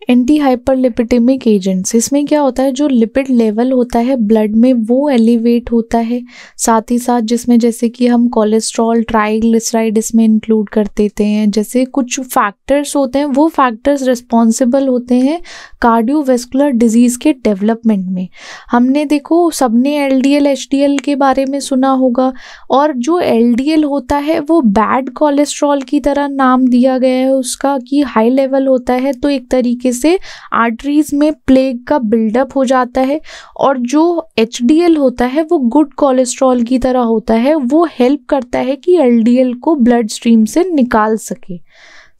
Anti hyperlipidemic agents, इसमें क्या होता है, जो लिपिड लेवल होता है ब्लड में वो एलिवेट होता है, साथ ही साथ जिसमें जैसे कि हम कोलेस्ट्रॉल, ट्राइग्लिसराइड इसमें इंक्लूड कर देते हैं, जैसे कुछ फैक्टर्स होते हैं, वो फैक्टर्स रिस्पॉन्सिबल होते हैं कार्डियोवैस्कुलर डिजीज़ के डेवलपमेंट में। हमने देखो सबने एलडीएल एचडीएल के बारे में सुना होगा, और जो एलडीएल होता है वो बैड कोलेस्ट्रॉल की तरह नाम दिया गया है उसका, कि हाई लेवल होता है तो एक तरीके से आर्टरीज में प्लेग का बिल्डअप हो जाता है, और जो एचडीएल होता है वो गुड कोलेस्ट्रॉल की तरह होता है, वो हेल्प करता है कि एलडीएल को ब्लड स्ट्रीम से निकाल सके।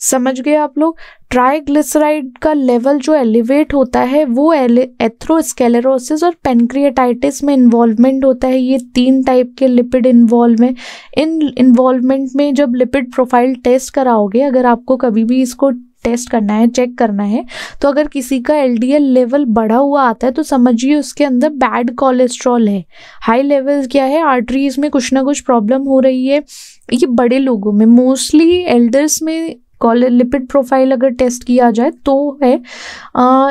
समझ गए आप लोग। ट्राइग्लिसराइड का लेवल जो एलिवेट होता है वो एथेरोस्क्लेरोसिस और पेनक्रियाटाइटिस में इन्वॉल्वमेंट होता है। ये 3 टाइप के लिपिड इन्वॉल्व हैं। इन इन्वॉल्वमेंट में जब लिपिड प्रोफाइल टेस्ट कराओगे, अगर आपको कभी भी इसको टेस्ट करना है, चेक करना है, तो अगर किसी का एलडीएल लेवल बढ़ा हुआ आता है तो समझिए उसके अंदर बैड कोलेस्ट्रॉल है। हाई लेवल क्या है, आर्टरीज में कुछ ना कुछ प्रॉब्लम हो रही है। ये बड़े लोगों में, मोस्टली एल्डर्स में लिपिड प्रोफाइल अगर टेस्ट किया जाए तो है।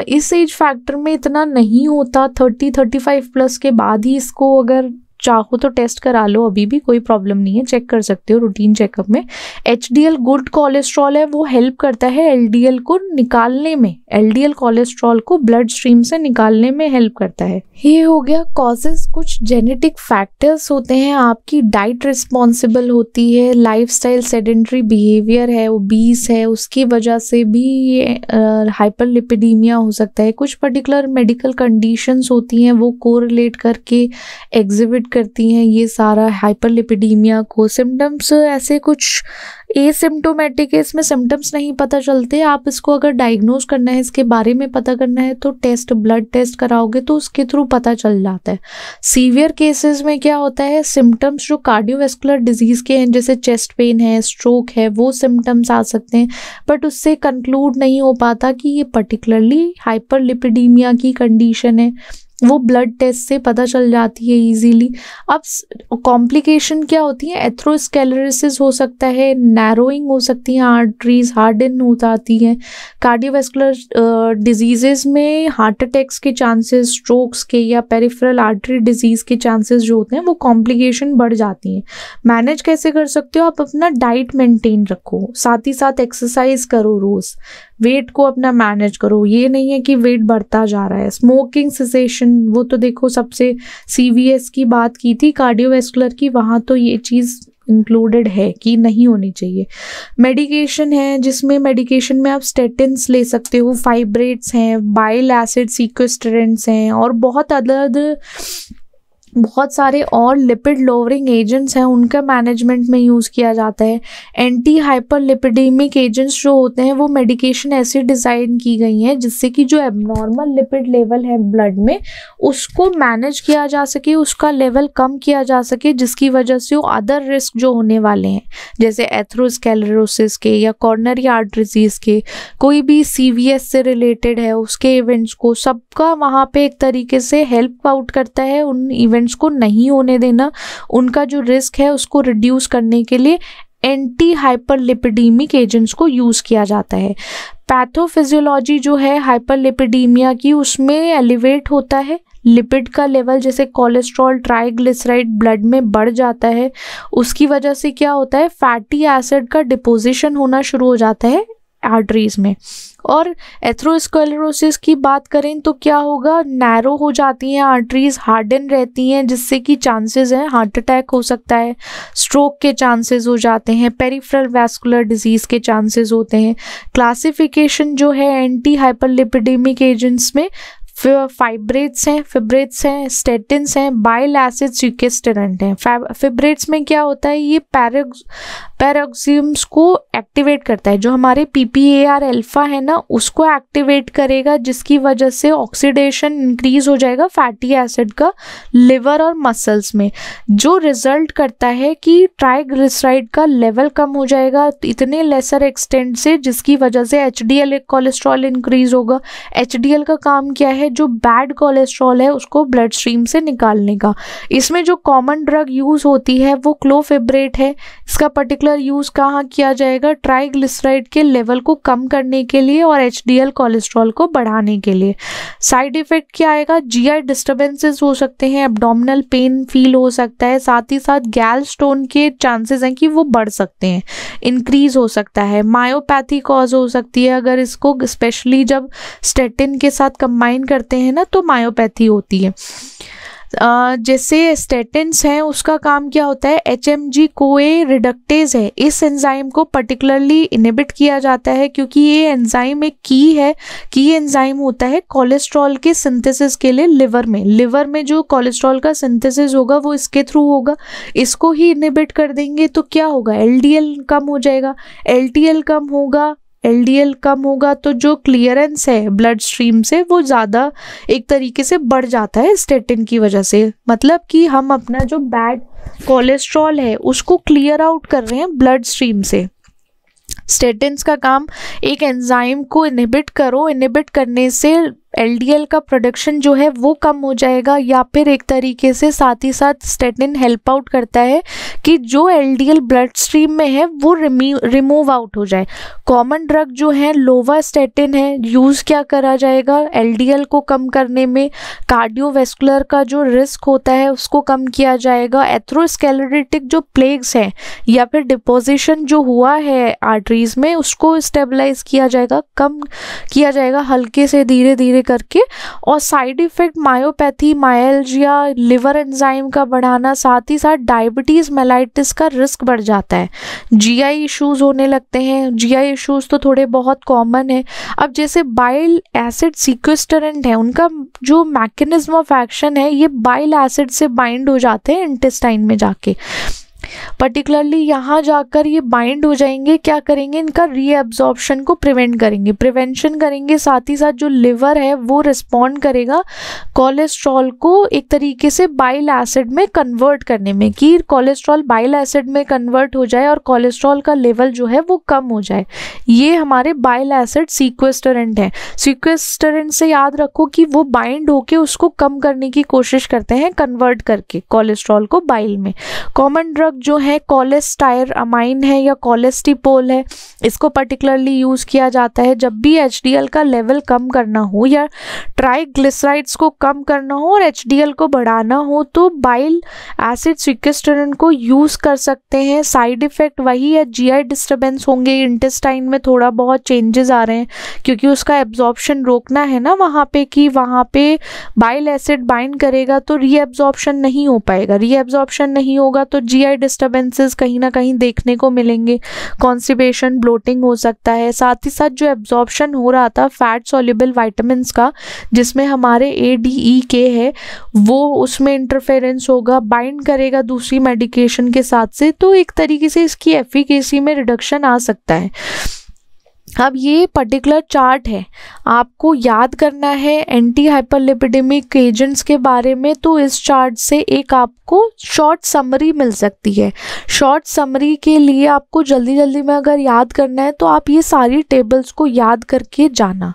इस एज फैक्टर में इतना नहीं होता, 30-35 प्लस के बाद ही इसको अगर चाहो तो टेस्ट करा लो, अभी भी कोई प्रॉब्लम नहीं है, चेक कर सकते हो रूटीन चेकअप में। एचडीएल गुड कोलेस्ट्रॉल है, वो हेल्प करता है एलडीएल को निकालने में, एलडीएल कोलेस्ट्रॉल को ब्लड स्ट्रीम से निकालने में हेल्प करता है। ये हो गया कॉजेस। कुछ जेनेटिक फैक्टर्स होते हैं, आपकी डाइट रिस्पॉन्सिबल होती है, लाइफस्टाइल सेडेंटरी बिहेवियर है, ओबीस है, उसकी वजह से भी ये हाइपरलिपिडीमिया हो सकता है। कुछ पर्टिकुलर मेडिकल कंडीशंस होती हैं, वो कोरिलेट करके एग्जिबिट करती हैं ये सारा हाइपरलिपिडीमिया को। सिम्टम्स ऐसे कुछ एसिम्टोमेटिक है, इसमें सिम्टम्स नहीं पता चलते। आप इसको अगर डायग्नोज करना है, इसके बारे में पता करना है, तो ब्लड टेस्ट कराओगे तो उसके थ्रू पता चल जाता है। सीवियर केसेस में क्या होता है, सिम्टम्स जो कार्डियोवैस्कुलर डिजीज के हैं, जैसे चेस्ट पेन है, स्ट्रोक है, वो सिम्टम्स आ सकते हैं, बट उससे कंक्लूड नहीं हो पाता कि ये पर्टिकुलरली हाइपरलिपिडीमिया की कंडीशन है। वो ब्लड टेस्ट से पता चल जाती है इजीली। अब कॉम्प्लिकेशन क्या होती है, एथेरोस्क्लेरोसिस हो सकता है, नैरोइंग हो सकती है, आर्टरीज हार्डन हो जाती हैं। कार्डियोवैस्कुलर डिजीजेस में हार्ट अटैक्स के चांसेस, स्ट्रोक्स के या पेरिफेरल आर्टरी डिजीज के चांसेस जो होते हैं वो कॉम्प्लिकेशन बढ़ जाती हैं। मैनेज कैसे कर सकते हो, आप अपना डाइट मेंटेन रखो, साथ ही साथ एक्सरसाइज करो, रोज वेट को अपना मैनेज करो। ये नहीं है कि वेट बढ़ता जा रहा है। स्मोकिंग सेसेशन, वो तो देखो सबसे सीवीएस की बात की थी कार्डियोवैस्कुलर की, वहाँ तो ये चीज़ इंक्लूडेड है कि नहीं होनी चाहिए। मेडिकेशन है, जिसमें मेडिकेशन में आप स्टेटिन्स ले सकते हो, फाइब्रेट्स हैं, बाइल एसिड सीक्वेस्ट्रेंट्स हैं, और बहुत सारे और लिपिड लोअरिंग एजेंट्स हैं, उनका मैनेजमेंट में यूज़ किया जाता है। एंटी हाइपरलिपिडेमिक एजेंट्स जो होते हैं वो मेडिकेशन ऐसी डिज़ाइन की गई हैं जिससे कि जो एबनॉर्मल लिपिड लेवल है ब्लड में उसको मैनेज किया जा सके, उसका लेवल कम किया जा सके, जिसकी वजह से वो अदर रिस्क जो होने वाले हैं, जैसे एथेरोस्क्लेरोसिस के या कॉर्नरी हार्ट डिजीज़ के, कोई भी सीवीएस से रिलेटेड है उसके इवेंट्स को, सबका वहाँ पे एक तरीके से हेल्प आउट करता है। उन इवेंट्स को नहीं होने देना, उनका जो रिस्क है उसको रिड्यूस करने के लिए एंटी हाइपरलिपिडेमिक एजेंट्स को यूज किया जाता है। पैथोफिजियोलॉजी जो है हाइपरलिपिडीमिया की, उसमें एलिवेट होता है लिपिड का लेवल, जैसे कोलेस्ट्रॉल, ट्राइग्लिसराइड ब्लड में बढ़ जाता है। उसकी वजह से क्या होता है, फैटी एसिड का डिपोजिशन होना शुरू हो जाता है आर्टरीज में। और एथेरोस्क्लेरोसिस की बात करें तो क्या होगा, नैरो हो जाती हैं आर्टरीज, हार्डन रहती हैं, जिससे कि चांसेस हैं हार्ट अटैक हो सकता है, स्ट्रोक के चांसेस हो जाते हैं, पेरिफेरल वैस्कुलर डिजीज के चांसेस होते हैं। क्लासिफिकेशन जो है एंटी हाइपरलिपिडेमिक एजेंट्स में फाइब्रेट्स हैं, स्टेटिन्स हैं, बाइल एसिड सीक्वेस्ट्रेंट हैं। फिब्रेट्स में क्या होता है, ये पैरोक्सिम्स को एक्टिवेट करता है, जो हमारे PPAR अल्फा है ना उसको एक्टिवेट करेगा, जिसकी वजह से ऑक्सीडेशन इंक्रीज हो जाएगा फैटी एसिड का लिवर और मसल्स में, जो रिजल्ट करता है कि ट्राइग्लिसराइड का लेवल कम हो जाएगा इतने लेसर एक्सटेंट से, जिसकी वजह से HDL कोलेस्ट्रॉल इंक्रीज होगा। HDL का काम क्या है, है जो बैड कोलेस्ट्रॉल है उसको ब्लड स्ट्रीम से निकालने का। इसमें जो कॉमन ड्रग यूज होती है वो क्लोफिब्रेट है। इसका पर्टिकुलर यूज कहाँ किया जाएगा? ट्राइग्लिसराइड के लेवल को कम करने के लिए और एचडीएल कोलेस्ट्रॉल को बढ़ाने के लिए। साइड इफेक्ट क्या आएगा? जीआई डिस्टर्बेंसेस हो सकते हैं, एब्डोमिनल पेन फील हो सकता है, साथ ही साथ गैल स्टोन के चांसेस हैं कि वो बढ़ सकते हैं, इंक्रीज हो सकता है। मायोपैथी कॉज हो सकती है अगर इसको स्पेशली जब स्टेटिन के साथ कंबाइन करते हैं ना तो मायोपैथी होती है। जैसे स्टेटिन्स हैं उसका काम क्या होता है? HMG कोए रिडक्टेज है, इस एंजाइम को पर्टिकुलरली इनहिबिट किया जाता है क्योंकि ये एंजाइम एक की एंजाइम होता है कोलेस्ट्रॉल के सिंथेसिस के लिए लिवर में जो कोलेस्ट्रॉल का सिंथेसिस होगा वो इसके थ्रू होगा। इसको ही इनहिबिट कर देंगे तो क्या होगा? LDL कम हो जाएगा, LDL कम होगा तो जो क्लियरेंस है ब्लड स्ट्रीम से वो ज़्यादा एक तरीके से बढ़ जाता है स्टेटिन की वजह से। मतलब कि हम अपना जो बैड कोलेस्ट्रॉल है उसको क्लियर आउट कर रहे हैं ब्लड स्ट्रीम से। स्टेटिन्स का काम एक एंजाइम को इनहिबिट करने से LDL का प्रोडक्शन जो है वो कम हो जाएगा, या फिर एक तरीके से साथ ही साथ स्टेटिन हेल्प आउट करता है कि जो LDL ब्लड स्ट्रीम में है वो रिमूव आउट हो जाए। कॉमन ड्रग जो है लोवास्टेटिन है, यूज़ क्या करा जाएगा? LDL को कम करने में। कार्डियोवैस्कुलर का जो रिस्क होता है उसको कम किया जाएगा। एथेरोस्क्लेरोटिक जो प्लेग्स हैं या फिर डिपोजिशन जो हुआ है आर्टरीज में उसको स्टेबलाइज किया जाएगा, कम किया जाएगा हल्के से धीरे धीरे करके। और side effect myopathy, myalgia, liver enzyme का बढ़ाना, साथ ही साथ डायबिटीज मेलाइटिस का रिस्क बढ़ जाता है। जीआई इश्यूज होने लगते हैं। जीआई इश्यूज तो थोड़े बहुत कॉमन है। अब जैसे बाइल एसिड सीक्वेस्टरेंट है, उनका जो मैकेनिज्म ऑफ एक्शन है ये बाइल एसिड से बाइंड हो जाते हैं इंटेस्टाइन में जाके। पर्टिकुलरली यहाँ जाकर ये बाइंड हो जाएंगे, क्या करेंगे? इनका रीएब्जॉर्प्शन को प्रिवेंशन करेंगे। साथ ही साथ जो लिवर है वो रिस्पॉन्ड करेगा कोलेस्ट्रॉल को एक तरीके से बाइल एसिड में कन्वर्ट करने में, कि कोलेस्ट्रॉल बाइल एसिड में कन्वर्ट हो जाए और कोलेस्ट्रॉल का लेवल जो है वो कम हो जाए। ये हमारे बाइल एसिड सीक्वेस्टरेंट है। सीक्वेस्टरेंट से याद रखो कि वो बाइंड होके उसको कम करने की कोशिश करते हैं, कन्वर्ट करके कोलेस्ट्रॉल को बाइल में। कॉमन ड्रग जो है कोलेस्टायरामाइन है या कोलेस्टिपोल है, इसको पर्टिकुलरली यूज किया जाता है जब भी HDL का लेवल कम करना हो या ट्राइग्लिसराइड्स को कम करना हो और HDL को बढ़ाना हो तो बाइल एसिड सीक्वेस्टरेंट को यूज कर सकते हैं। साइड इफेक्ट वही है, जीआई डिस्टर्बेंस होंगे, इंटेस्टाइन में थोड़ा बहुत चेंजेस आ रहे हैं क्योंकि उसका एब्जॉर्प्शन रोकना है ना वहाँ पे, कि वहाँ पे बाइल एसिड बाइंड करेगा तो रीएब्जॉर्प्शन नहीं हो पाएगा। रीएब्जॉर्प्शन नहीं होगा तो जीआई डिस्टर्बेंसेस कहीं ना कहीं देखने को मिलेंगे। कॉन्स्टिपेशन, ब्लोटिंग हो सकता है। साथ ही साथ जो एब्जॉर्प्शन हो रहा था फैट सॉल्युबल विटामिन्स का, जिसमें हमारे ADEK है, वो उसमें इंटरफेरेंस होगा, बाइंड करेगा दूसरी मेडिकेशन के साथ से, तो एक तरीके से इसकी एफिकेसी में रिडक्शन आ सकता है। अब ये पर्टिकुलर चार्ट है, आपको याद करना है एंटी हाइपरलिपिडेमिक एजेंट्स के बारे में, तो इस चार्ट से एक आपको शॉर्ट समरी मिल सकती है। शॉर्ट समरी के लिए आपको जल्दी जल्दी में अगर याद करना है तो आप ये सारी टेबल्स को याद करके जाना।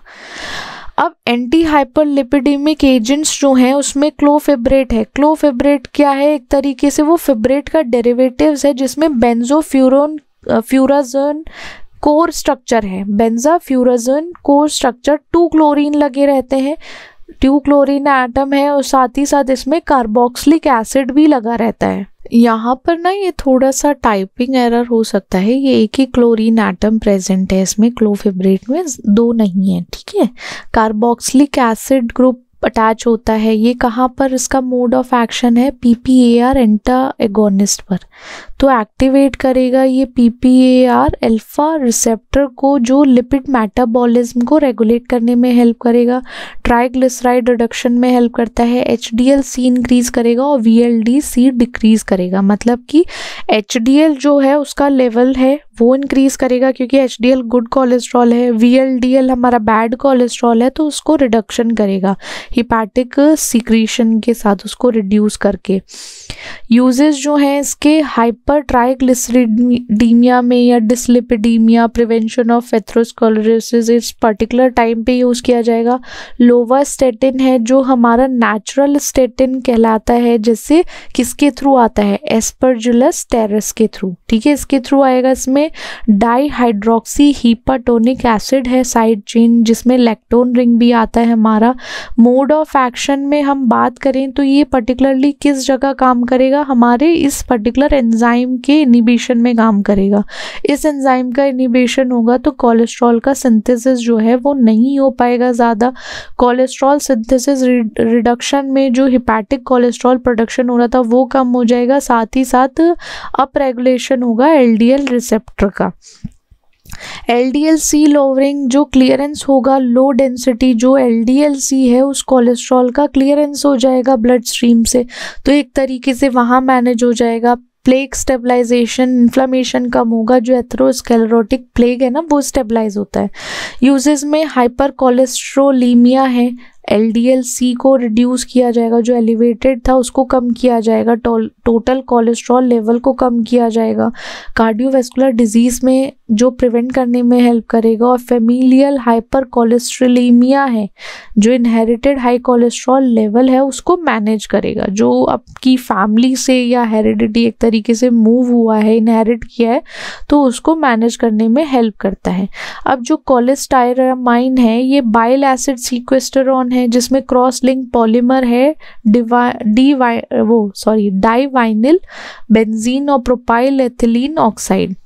अब एंटी हाइपरलिपिडेमिक एजेंट्स जो हैं उसमें क्लोफिब्रेट है। क्लोफिब्रेट क्या है? एक तरीके से वो फिब्रेट का डेरिवेटिव्स है जिसमें बेंजोफ्यूराजोन कोर स्ट्रक्चर है। बेंजाफ्यूराजोन कोर स्ट्रक्चर, 2 क्लोरीन लगे रहते हैं, 2 क्लोरीन एटम है और साथ ही साथ इसमें कार्बोक्सिलिक एसिड भी लगा रहता है। यहाँ पर ना ये थोड़ा सा टाइपिंग एरर हो सकता है, ये एक ही क्लोरीन एटम प्रेजेंट है इसमें, क्लोफिब्रेट में 2 नहीं है, ठीक है। कार्बोक्सिलिक एसिड ग्रुप अटैच होता है। ये कहाँ पर इसका मोड ऑफ एक्शन है? PPAR एंटागोनिस्ट पर, तो एक्टिवेट करेगा ये PPAR अल्फा रिसेप्टर को, जो लिपिड मेटाबॉलिज्म को रेगुलेट करने में हेल्प करेगा, ट्राइग्लिसराइड रिडक्शन में हेल्प करता है, HDL-C इंक्रीज करेगा और VLD-C डिक्रीज करेगा। मतलब कि HDL जो है उसका लेवल है वो इंक्रीज करेगा क्योंकि HDL गुड कोलेस्ट्रॉल है, VLDL हमारा बैड कोलेस्ट्रॉल है तो उसको रिडक्शन करेगा। हिपैटिक सीक्रेशन के साथ उसको रिड्यूस करके। यूजेस जो हैं इसके हाइपर ट्राइग्लिसरीडीमिया में या डिसलिपिडीमिया, प्रिवेंशन ऑफ एथेरोस्क्लेरोसिस, इस पर्टिकुलर टाइम पे यूज़ किया जाएगा। लोवास्टैटिन है जो हमारा नेचुरल स्टेटिन कहलाता है, जिससे किसके थ्रू आता है, एस्परजिलस टेरस के थ्रू, ठीक है, इसके थ्रू आएगा। इसमें डाईहाइड्रोक्सी हीपाटोनिक एसिड है साइड चेन, जिसमें लैक्टोन रिंग भी आता है हमारा। मोड ऑफ एक्शन में हम बात करें तो ये पर्टिकुलरली किस जगह काम करेगा, हमारे इस पर्टिकुलर एंजाइम के इनिबिशन में काम करेगा। इस एंजाइम का इनिबिशन होगा तो कोलेस्ट्रॉल का सिंथेसिस जो है वो नहीं हो पाएगा ज़्यादा। कोलेस्ट्रॉल सिंथेसिस रिडक्शन में जो हिपैटिक कोलेस्ट्रॉल प्रोडक्शन हो रहा था वो कम हो जाएगा, साथ ही साथ अप रेगुलेशन होगा एलडीएल रिसेप्टर का। LDL-C लोअरिंग जो क्लियरेंस होगा, लो डेंसिटी जो LDL-C है उस कोलेस्ट्रॉल का क्लियरेंस हो जाएगा ब्लड स्ट्रीम से, तो एक तरीके से वहाँ मैनेज हो जाएगा। प्लेग स्टेबलाइजेशन, इन्फ्लामेशन कम होगा, जो एथेरोस्क्लेरोटिक प्लेग है ना वो स्टेबलाइज होता है। यूजेस में हाइपर कोलेस्ट्रोलीमिया है, LDL-C को रिड्यूस किया जाएगा, जो एलिवेटेड था उसको कम किया जाएगा, टोटल कोलेस्ट्रॉल लेवल को कम किया जाएगा। कार्डियोवैस्कुलर डिजीज़ में जो प्रिवेंट करने में हेल्प करेगा। और फेमिलियल हाइपर कोलेस्ट्रोलीमिया है जो इनहेरिटेड हाई कोलेस्ट्रॉल लेवल है उसको मैनेज करेगा, जो आपकी फैमिली से या हेरिडिटी एक तरीके से मूव हुआ है, इनहेरिट किया है, तो उसको मैनेज करने में हेल्प करता है। अब जो कोलेस्टायरामाइन है ये बाइल एसिड सीक्वेस्टरॉन है, जिसमें क्रॉस लिंक पॉलीमर है डाइवाइनिल बेंजीन और propyl ethylene oxide.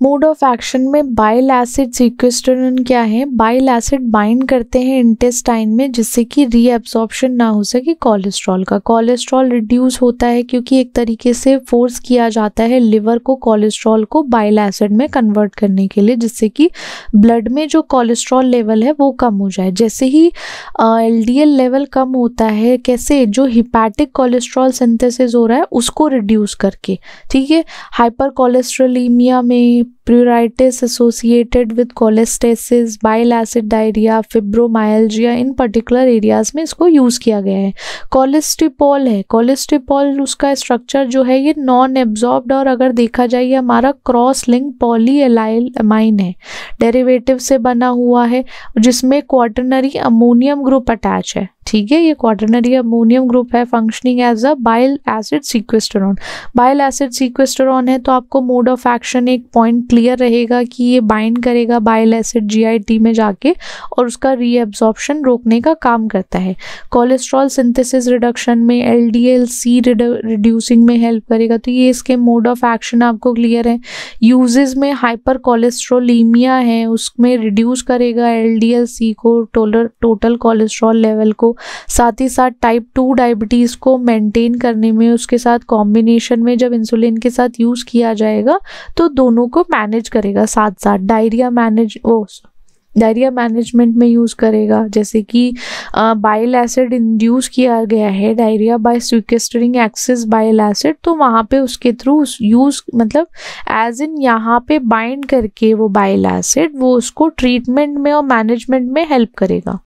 Mode of action में बाइल एसिड सीक्वेस्टरॉन क्या है, बाइल एसिड बाइंड करते हैं इंटेस्टाइन में, जिससे कि रीएब्सॉर्प्शन ना हो सके कोलेस्ट्रॉल का। कोलेस्ट्रॉल रिड्यूस होता है क्योंकि एक तरीके से फोर्स किया जाता है लिवर को कोलेस्ट्रॉल को बाइल एसिड में कन्वर्ट करने के लिए, जिससे कि ब्लड में जो कोलेस्ट्रॉल लेवल है वो कम हो जाए। जैसे ही LDL लेवल कम होता है, कैसे, जो हिपैटिक कोलेस्ट्रॉल सिंथेसिस हो रहा है उसको रिड्यूस करके, ठीक है। हाइपर कोलेस्ट्रोलीमिया में pruritus associated with cholestasis, bile acid diarrhoea, fibromyalgia, in particular areas में इसको यूज़ किया गया है। कोलेस्ट्रिपॉल है, कोलेस्ट्रिपॉल उसका स्ट्रक्चर जो है ये नॉन एब्जॉर्ब्ड, और अगर देखा जाए ये हमारा क्रॉस लिंक पॉलीएलाइल अमाइन है, डेरिवेटिव से बना हुआ है, जिसमें क्वाटरनरी अमोनियम ग्रुप अटैच है, ठीक है। ये क्वाटरनरी अमोनियम ग्रुप है, functioning as a bile acid sequestrant. Bile acid sequestrant है तो आपको मोड ऑफ एक्शन एक पॉइंट क्लियर रहेगा कि ये बाइंड करेगा बाइल एसिड GIT में जाके और उसका रीएब्सॉर्प्शन रोकने का काम करता है। कोलेस्ट्रॉल सिंथेसिस रिडक्शन में LDL-C रिड्यूसिंग में हेल्प करेगा, तो ये इसके मोड ऑफ एक्शन आपको क्लियर है। यूजेस में हाइपर कोलेस्ट्रोलीमिया है, उसमें रिड्यूस करेगा LDL-C को, टोटल कोलेस्ट्रॉल लेवल को, साथ ही साथ टाइप 2 डायबिटीज़ को मेंटेन करने में, उसके साथ कॉम्बिनेशन में जब इंसुलिन के साथ यूज़ किया जाएगा तो दोनों को मैनेज करेगा। साथ साथ डायरिया मैनेजमेंट में यूज़ करेगा, जैसे कि बाइल एसिड इंड्यूस किया गया है diarrhoea by sequestering excess bile acid, तो वहाँ पे उसके थ्रू यूज़, मतलब एज इन यहाँ पे बाइंड करके वो बाइल एसिड वो उसको ट्रीटमेंट में और मैनेजमेंट में हेल्प करेगा।